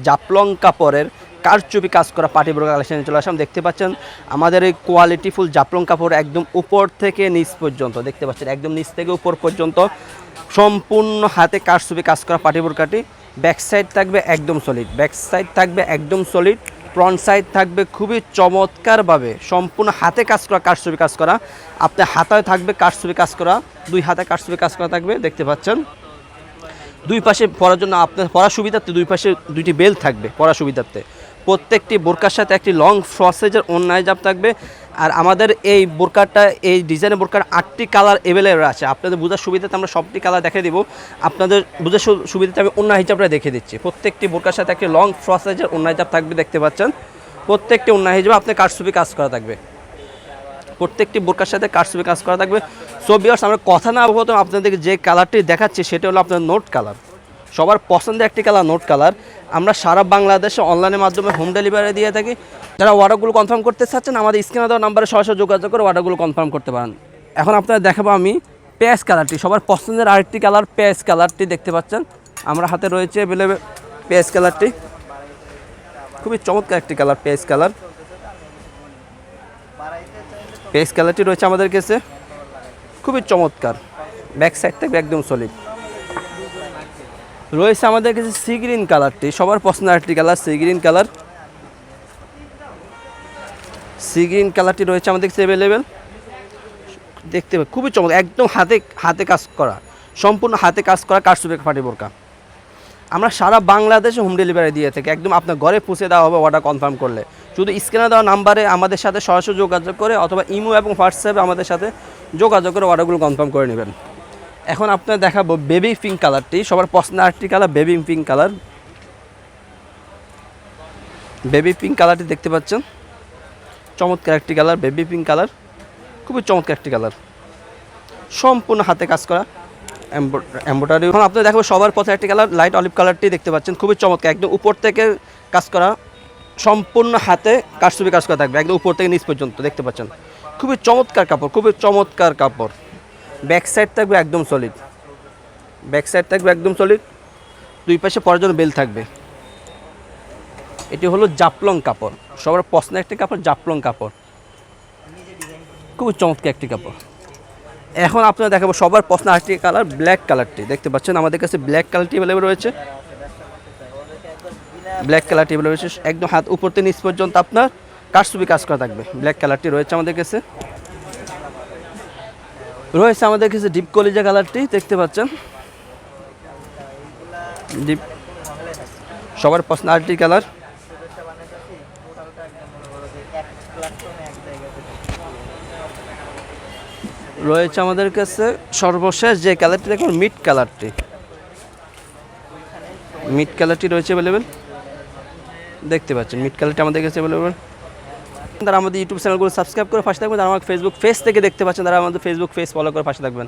জাফলং কাপড়ের কারচুপি কাজ করা পার্টি বোরকা কালেকশনে চলে আসলাম। দেখতে পাচ্ছেন আমাদের এই কোয়ালিটিফুল জাফলং কাপড় একদম উপর থেকে নিচ পর্যন্ত দেখতে পাচ্ছেন, একদম নিচ থেকে উপর পর্যন্ত সম্পূর্ণ হাতে কারচুপি কাজ করা পার্টি বোরকাটি। ব্যাক সাইড থাকবে একদম সলিড, ব্যাক সাইড থাকবে একদম সলিড, ফ্রন্ট সাইড থাকবে খুবই চমৎকারভাবে সম্পূর্ণ হাতে কাজ করা কারচুপি কাজ করা। আপনার হাতায় থাকবে কারচুপি কাজ করা, দুই হাতে কারচুপি কাজ করা থাকবে। দেখতে পাচ্ছেন দুই পাশে পরার জন্য আপনার পরার সুবিধার্থে দুই পাশে দুইটি বেল থাকবে পরার সুবিধার্থে। প্রত্যেকটি বোরকার সাথে একটি লং ফ্রসেজের অন্যায় জাপ থাকবে। আর আমাদের এই বোরকাটা, এই ডিজাইনের বোরকার 8টি কালার অ্যাভেলেবল আছে। আপনাদের বোঝার সুবিধাতে আমরা সবটি কালার দেখিয়ে দেবো, আপনাদের বোঝার সুবিধাতে আমি অন্যায় হিসাবটা দেখিয়ে দিচ্ছি। প্রত্যেকটি বোরকার সাথে একটি লং ফ্রসেজের অন্যায় জাপ থাকবে। দেখতে পাচ্ছেন প্রত্যেকটি অন্যায় হিসাবে আপনার কারচুপি কাজ করা থাকবে, প্রত্যেকটি বোরকার সাথে কারচুপি কাজ করা থাকবে। সো ভিউয়ার্স, আমরা কথা না বলতে আপনাদেরকে যে কালারটি দেখাচ্ছি সেটা হলো আপনার নোট কালার, সবার পছন্দের একটি কালার নোট কালার। আমরা সারা বাংলাদেশে অনলাইনের মাধ্যমে হোম ডেলিভারি দিয়ে থাকি। যারা অর্ডারগুলো কনফার্ম করতে চাচ্ছেন আমাদের স্ক্রিনে দেওয়া নাম্বারে সরাসরি যোগাযোগ করে অর্ডারগুলো কনফার্ম করতে পারেন। এখন আপনারা দেখাবো আমি পেঁয়াজ কালারটি, সবার পছন্দের আরেকটি কালার পেঁয়াজ কালারটি। দেখতে পাচ্ছেন আমরা হাতে রয়েছে অ্যাভেলেবল পেঁয়াজ কালারটি, খুবই চমৎকার একটি কালার পেঁয়াজ কালার। পেঁয়াজ কালারটি রয়েছে আমাদের কাছে খুবই চমৎকার, ব্যাক সাইড থাকবে একদম সলিড। রয়েছে আমাদের কাছে সি গ্রিন কালারটি, সবার পছন্দের একটি colour sea green colour. Sea green কালারটি রয়েছে আমাদের কাছে অ্যাভেলেবেল। দেখতে পাবেন খুবই চমৎকার, একদম হাতে কাজ করা, সম্পূর্ণ হাতে কাজ করা কারচুপি পার্টি বোরকা। আমরা সারা বাংলাদেশে হোম ডেলিভারি দিয়ে থাকি, একদম আপনার ঘরে পৌঁছে দেওয়া হবে অর্ডার কনফার্ম করলে। শুধু স্ক্রিনে দেওয়া নাম্বারে আমাদের সাথে সরাসরি যোগাযোগ করে অথবা ইমো এবং হোয়াটসঅ্যাপে আমাদের সাথে যোগাযোগ করে অর্ডারগুলো কনফার্ম করে নেবেন। এখন আপনার দেখাবো বেবি পিঙ্ক কালারটি, সবার পছন্দের আরেকটি colour baby pink colour. Baby pink কালারটি দেখতে পাচ্ছেন চমৎকার একটি কালার, বেবি পিঙ্ক কালার খুবই চমৎকার একটি কালার, সম্পূর্ণ হাতে কাজ করা এমব্রয়ডারি। এখন আপনার দেখাবো সবার পছন্দের একটি কালার লাইট অলিভ কালারটি। দেখতে পাচ্ছেন খুবই চমৎকার, একদম উপর থেকে কাজ করা, সম্পূর্ণ হাতে কারচুপি কাজ করা থাকবে একদম উপর থেকে নিচ পর্যন্ত। দেখতে পাচ্ছেন খুবই চমৎকার কাপড়, খুবই চমৎকার কাপড়। ব্যাক সাইড থাকবে একদম সলিড, ব্যাক সাইড থাকবে একদম সলিড, দুই পাশে পরার জন্য বেল থাকবে। এটি হলো জাফলং কাপড়, সবার পছন্দের একটি কাপড় জাফলং কাপড়, খুবই চমৎকার একটি কাপড়। এখন আপনারা দেখাবো সবার পছন্দের আরেকটি কালার ব্ল্যাক কালারটি। দেখতে পাচ্ছেন আমাদের কাছে ব্ল্যাক কালারটি অ্যাভেলেবল রয়েছে, ব্ল্যাক কালারটি অ্যাভেলেবল রয়েছে, একদম হাত উপর থেকে নিচ পর্যন্ত আপনার কারচুপি কাজ করা থাকবে। ব্ল্যাক কালারটি রয়েছে আমাদের কাছে। রয়েছে আমাদের কাছে ডিপ কলিজা কালারটি। দেখতে পাচ্ছেন ডিপ, সবার পছন্দ আরেকটি কালার। রয়েছে আমাদের কাছে সর্বশেষ যে কালারটি দেখুন মিড কালারটি, মিড কালারটি রয়েছে অ্যাভেলেবেল। দেখতে পাচ্ছেন মিড কালারটি আমাদের কাছে অ্যাভেলেবেল। তারা আমাদের ইউটিউব চ্যানেলগুলো সাবস্ক্রাইব করে পাশে থাকবেন। তারা আমাকে ফেসবুক পেজ থেকে দেখতে পাচ্ছেন, তারা আমাদের ফেসবুক পেজ ফলো করে পাশে থাকবেন।